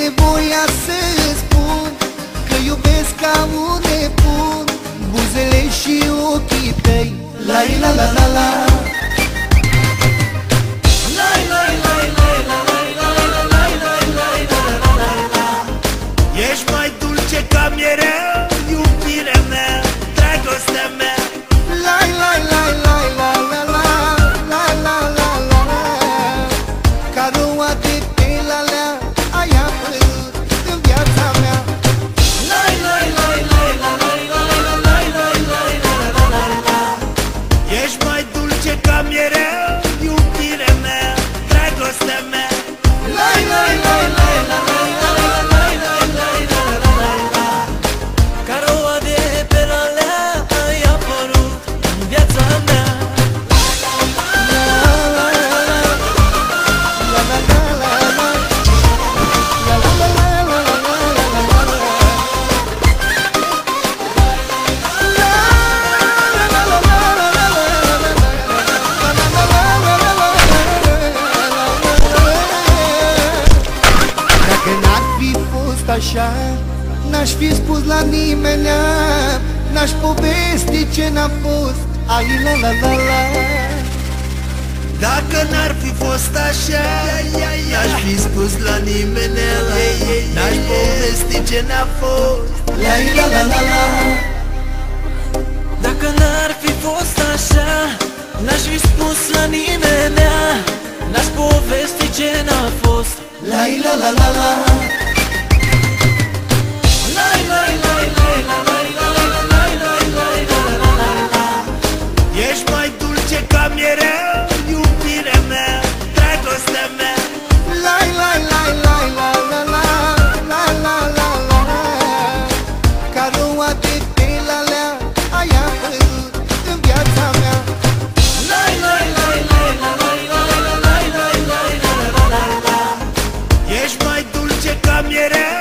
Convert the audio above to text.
nevoia să spun că iubesc ca un nebun buzele și ochii tăi. La la la la la. Ești mai dulce ca mierea, iubirea mea, dragostea mea. La la la la la la la la la la la. Ca roa de pe lalea ai apărut în viața mea. La la la la la la la la la la la la la. Ești mai dulce ca mierea, iubirea mea, dragostea mea. La la la la la la la la la la la la. Ca roa de pe lalea ai apărut în viața mea. Dacă n-ar fi fost așa, n-aș fi spus la nimenea, n-aș povesti ce n-a fost. Ai la la la la. Dacă n-ar fi fost așa, n-aș fi spus la nimeni, n-aș povesti ce n-a fost. La la la la la. Dacă n-ar fi fost așa, n-aș fi spus la nimeni, n-aș povesti ce n-a fost. La la la la la. La la la la la la la la la la la. Ești mai dulce ca mierea, iubirea mea, dragostea mea. La la la la la la la la la la la. Ca roa de pe lalea ai apărut în viața mea. La la la la la la la la la la la la. Ești mai dulce ca mierea,